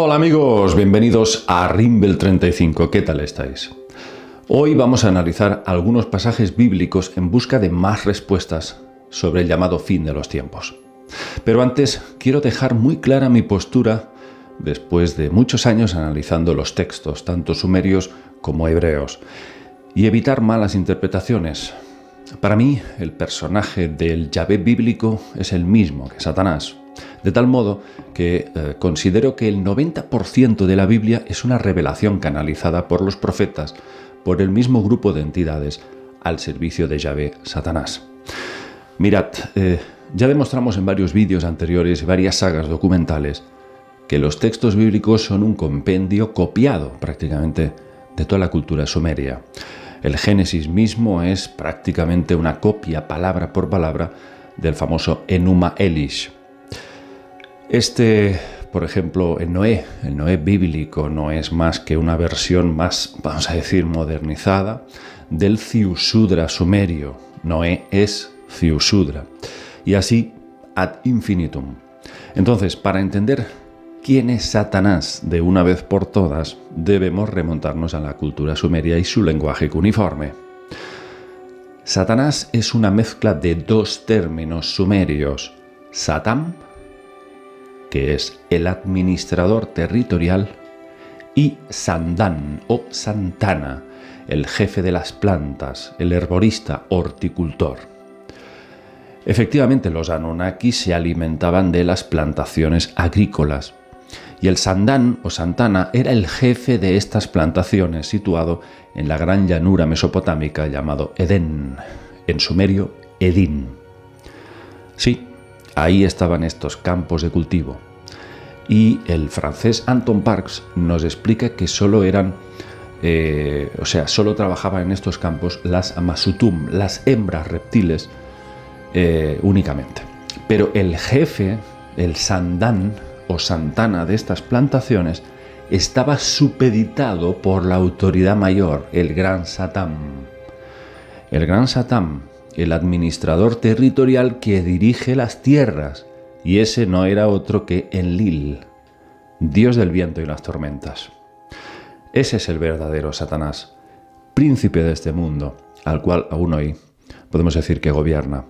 Hola amigos, bienvenidos a Rimbel 35. ¿Qué tal estáis? Hoy vamos a analizar algunos pasajes bíblicos en busca de más respuestas sobre el llamado fin de los tiempos. Pero antes quiero dejar muy clara mi postura después de muchos años analizando los textos, tanto sumerios como hebreos, y evitar malas interpretaciones. Para mí, el personaje del Yahvé bíblico es el mismo que Satanás, de tal modo que considero que el 90% de la Biblia es una revelación canalizada por los profetas, por el mismo grupo de entidades al servicio de Yahvé, Satanás. Mirad, ya demostramos en varios vídeos anteriores y varias sagas documentales que los textos bíblicos son un compendio copiado prácticamente de toda la cultura sumeria. El Génesis mismo es prácticamente una copia, palabra por palabra, del famoso Enuma Elish. Por ejemplo, el Noé bíblico no es más que una versión más, vamos a decir, modernizada del Ziusudra sumerio. Noé es Ziusudra. Y así ad infinitum. Entonces, para entender quién es Satanás de una vez por todas, debemos remontarnos a la cultura sumeria y su lenguaje cuneiforme. Satanás es una mezcla de dos términos sumerios, Satam, que es el administrador territorial, y Sandan o Santana, el jefe de las plantas, el herborista horticultor. Efectivamente, los Anunnaki se alimentaban de las plantaciones agrícolas, y el Sandan o Santana era el jefe de estas plantaciones, situado en la gran llanura mesopotámica llamado Edén, en sumerio Edín. Sí, ahí estaban estos campos de cultivo. Y el francés Anton Parks nos explica que solo trabajaban en estos campos las Amasutum, las hembras reptiles, únicamente. Pero el jefe, el Sandan o Santana de estas plantaciones, estaba supeditado por la autoridad mayor, el Gran Satam. El Gran Satam, el administrador territorial que dirige las tierras, y ese no era otro que Enlil, dios del viento y las tormentas. Ese es el verdadero Satanás, príncipe de este mundo, al cual aún hoy podemos decir que gobierna.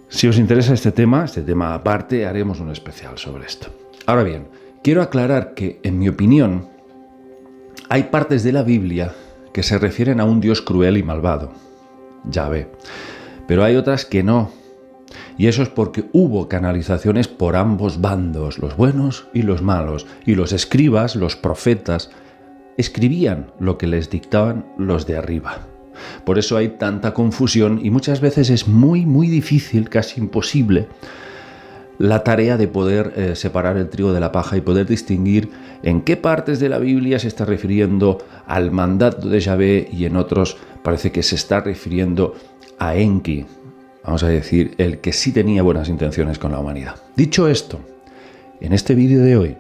Si os interesa este tema aparte, haremos un especial sobre esto. Ahora bien, quiero aclarar que, en mi opinión, hay partes de la Biblia que se refieren a un Dios cruel y malvado, Yahvé, pero hay otras que no. Y eso es porque hubo canalizaciones por ambos bandos, los buenos y los malos, y los escribas, los profetas, escribían lo que les dictaban los de arriba. Por eso hay tanta confusión y muchas veces es muy, muy difícil, casi imposible, la tarea de poder separar el trigo de la paja y poder distinguir en qué partes de la Biblia se está refiriendo al mandato de Yahvé y en otros parece que se está refiriendo a Enki, vamos a decir, el que sí tenía buenas intenciones con la humanidad. Dicho esto, en este vídeo de hoy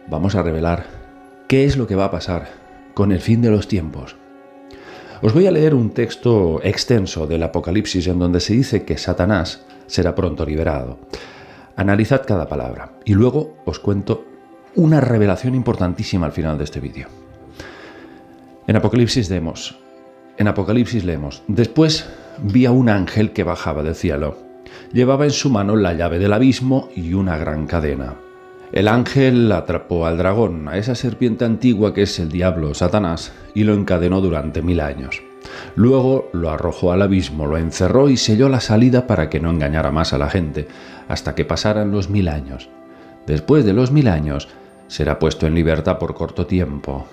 vamos a revelar qué es lo que va a pasar con el fin de los tiempos. Os voy a leer un texto extenso del Apocalipsis en donde se dice que Satanás será pronto liberado. Analizad cada palabra y luego os cuento una revelación importantísima al final de este vídeo. En Apocalipsis leemos, después vi a un ángel que bajaba del cielo. Llevaba en su mano la llave del abismo y una gran cadena. El ángel atrapó al dragón, a esa serpiente antigua que es el diablo, Satanás, y lo encadenó durante 1000 años. Luego lo arrojó al abismo, lo encerró y selló la salida para que no engañara más a la gente, hasta que pasaran los 1000 años. Después de los 1000 años, será puesto en libertad por corto tiempo.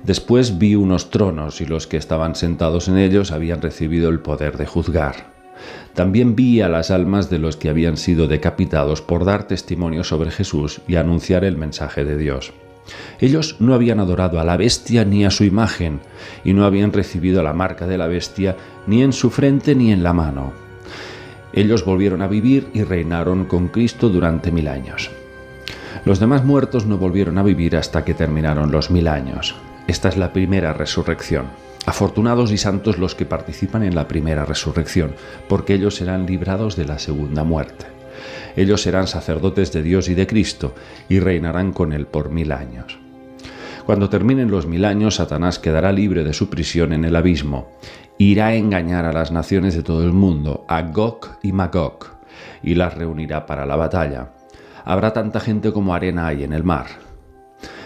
Después vi unos tronos y los que estaban sentados en ellos habían recibido el poder de juzgar. También vi a las almas de los que habían sido decapitados por dar testimonio sobre Jesús y anunciar el mensaje de Dios. Ellos no habían adorado a la bestia ni a su imagen, y no habían recibido la marca de la bestia ni en su frente ni en la mano. Ellos volvieron a vivir y reinaron con Cristo durante 1000 años. Los demás muertos no volvieron a vivir hasta que terminaron los 1000 años. Esta es la primera resurrección. Afortunados y santos los que participan en la primera resurrección, porque ellos serán librados de la segunda muerte. Ellos serán sacerdotes de Dios y de Cristo y reinarán con Él por 1000 años. Cuando terminen los 1000 años, Satanás quedará libre de su prisión en el abismo. Irá a engañar a las naciones de todo el mundo, a Gog y Magog, y las reunirá para la batalla. Habrá tanta gente como arena hay en el mar.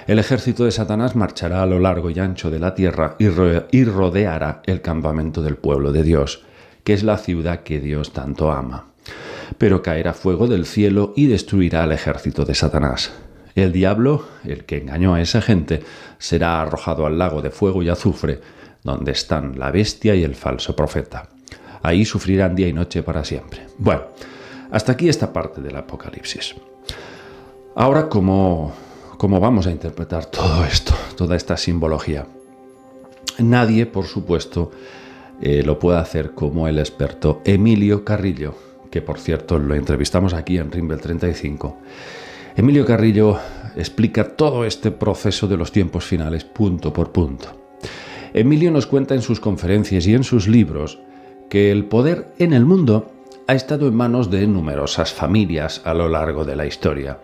El ejército de Satanás marchará a lo largo y ancho de la tierra y rodeará el campamento del pueblo de Dios, que es la ciudad que Dios tanto ama. Pero caerá fuego del cielo y destruirá al ejército de Satanás. El diablo, el que engañó a esa gente, será arrojado al lago de fuego y azufre, donde están la bestia y el falso profeta. Ahí sufrirán día y noche para siempre. Bueno, hasta aquí esta parte del Apocalipsis. Ahora, ¿cómo vamos a interpretar todo esto, toda esta simbología? Nadie, por supuesto, lo puede hacer como el experto Emilio Carrillo, que por cierto lo entrevistamos aquí en Rimbel 35. Emilio Carrillo explica todo este proceso de los tiempos finales punto por punto. Emilio nos cuenta en sus conferencias y en sus libros que el poder en el mundo ha estado en manos de numerosas familias a lo largo de la historia,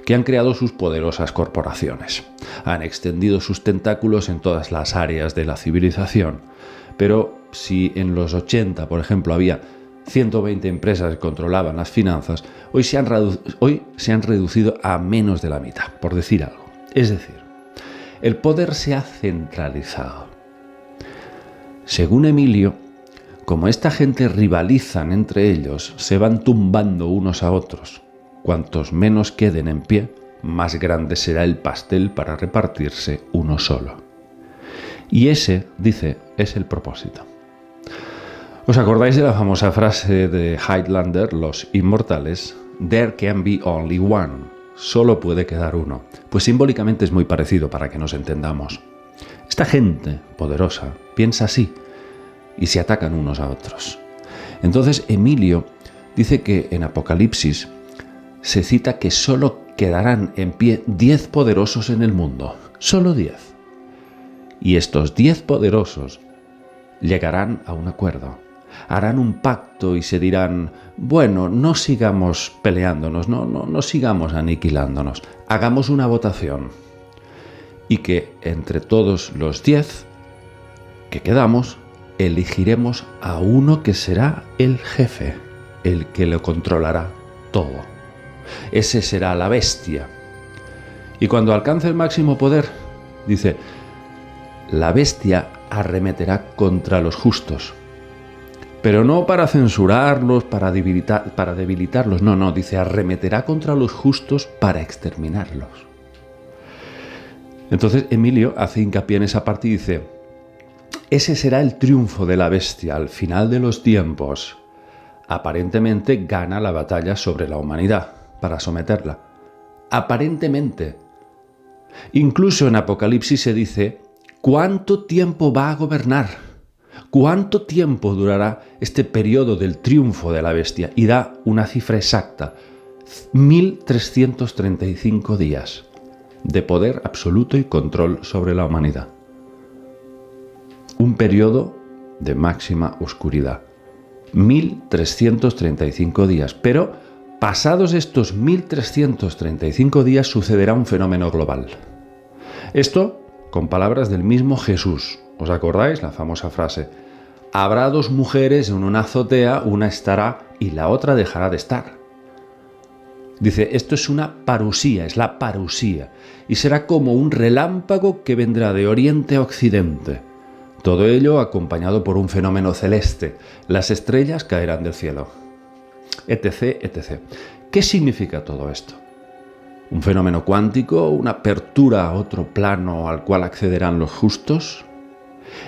que han creado sus poderosas corporaciones. Han extendido sus tentáculos en todas las áreas de la civilización. Pero si en los 80, por ejemplo, había 120 empresas que controlaban las finanzas, hoy se han reducido a menos de la mitad, por decir algo. Es decir, el poder se ha centralizado. Según Emilio, como esta gente rivalizan entre ellos, se van tumbando unos a otros. Cuantos menos queden en pie, más grande será el pastel para repartirse uno solo. Y ese, dice, es el propósito. ¿Os acordáis de la famosa frase de Highlander, los inmortales? There can be only one. Solo puede quedar uno. Pues simbólicamente es muy parecido para que nos entendamos. Esta gente poderosa piensa así y se atacan unos a otros. Entonces Emilio dice que en Apocalipsis se cita que solo quedarán en pie 10 poderosos en el mundo. Solo 10. Y estos 10 poderosos llegarán a un acuerdo. Harán un pacto y se dirán, bueno, no sigamos peleándonos, no sigamos aniquilándonos, hagamos una votación. Y que entre todos los 10 que quedamos, elegiremos a uno que será el jefe, el que lo controlará todo. Ese será la bestia. Y cuando alcance el máximo poder, dice, la bestia arremeterá contra los justos. Pero no para censurarlos, para debilitarlos, no, dice, arremeterá contra los justos para exterminarlos. Entonces Emilio hace hincapié en esa parte y dice, ese será el triunfo de la bestia al final de los tiempos. Aparentemente gana la batalla sobre la humanidad para someterla. Aparentemente. Incluso en Apocalipsis se dice, ¿cuánto tiempo va a gobernar? ¿Cuánto tiempo durará este periodo del triunfo de la bestia? Y da una cifra exacta, 1335 días de poder absoluto y control sobre la humanidad. Un periodo de máxima oscuridad. 1335 días. Pero pasados estos 1335 días sucederá un fenómeno global. Esto con palabras del mismo Jesús. ¿Os acordáis? La famosa frase. Habrá 2 mujeres en una azotea, una estará y la otra dejará de estar. Dice, esto es una parusía, es la parusía. Y será como un relámpago que vendrá de oriente a occidente. Todo ello acompañado por un fenómeno celeste. Las estrellas caerán del cielo. Etc, etc. ¿Qué significa todo esto? ¿Un fenómeno cuántico? ¿Una apertura a otro plano al cual accederán los justos?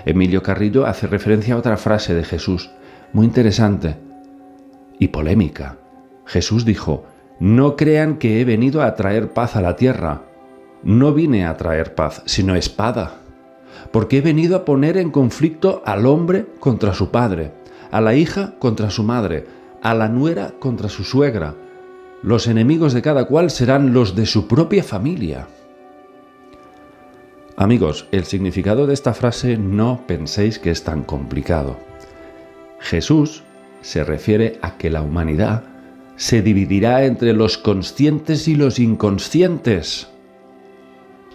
Emilio Carrillo hace referencia a otra frase de Jesús, muy interesante y polémica. Jesús dijo, no crean que he venido a traer paz a la tierra. No vine a traer paz, sino espada. Porque he venido a poner en conflicto al hombre contra su padre, a la hija contra su madre, a la nuera contra su suegra. Los enemigos de cada cual serán los de su propia familia. Amigos, el significado de esta frase no penséis que es tan complicado. Jesús se refiere a que la humanidad se dividirá entre los conscientes y los inconscientes,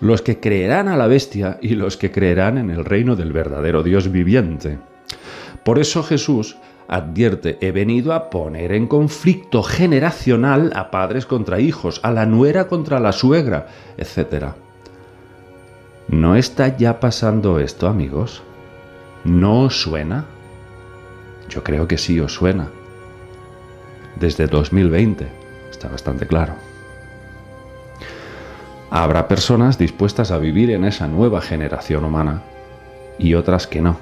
los que creerán a la bestia y los que creerán en el reino del verdadero Dios viviente. Por eso Jesús advierte: he venido a poner en conflicto generacional a padres contra hijos, a la nuera contra la suegra, etc. ¿No está ya pasando esto, amigos? ¿No os suena? Yo creo que sí os suena. Desde 2020, está bastante claro. Habrá personas dispuestas a vivir en esa nueva generación humana y otras que no.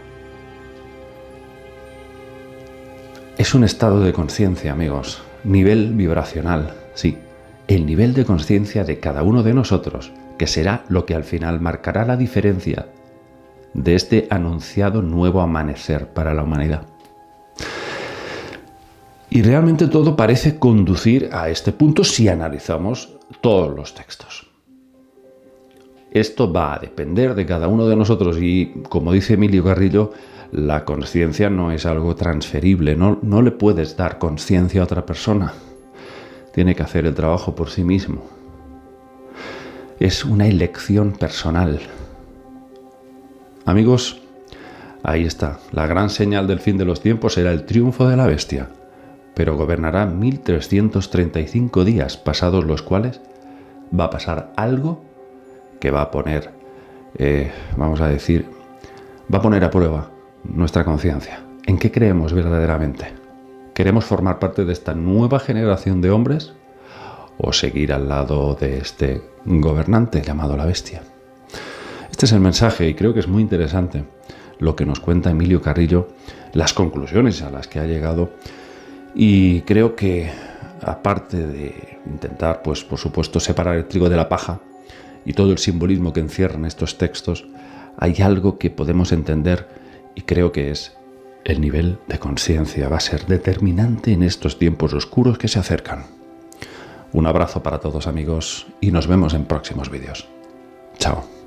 Es un estado de conciencia, amigos, nivel vibracional, sí, el nivel de conciencia de cada uno de nosotros, que será lo que al final marcará la diferencia de este anunciado nuevo amanecer para la humanidad. Y realmente todo parece conducir a este punto si analizamos todos los textos. Esto va a depender de cada uno de nosotros y, como dice Emilio Carrillo, la conciencia no es algo transferible, no le puedes dar conciencia a otra persona. Tiene que hacer el trabajo por sí mismo. Es una elección personal. Amigos, ahí está. La gran señal del fin de los tiempos será el triunfo de la bestia, pero gobernará 1335 días, pasados los cuales va a pasar algo que va a poner, va a poner a prueba nuestra conciencia. ¿En qué creemos verdaderamente? ¿Queremos formar parte de esta nueva generación de hombres o seguir al lado de este gobernante llamado la bestia? Este es el mensaje y creo que es muy interesante lo que nos cuenta Emilio Carrillo, las conclusiones a las que ha llegado, y creo que, aparte de intentar, pues por supuesto, separar el trigo de la paja y todo el simbolismo que encierran estos textos, hay algo que podemos entender y creo que es el nivel de conciencia. Va a ser determinante en estos tiempos oscuros que se acercan. Un abrazo para todos, amigos, y nos vemos en próximos vídeos. Chao.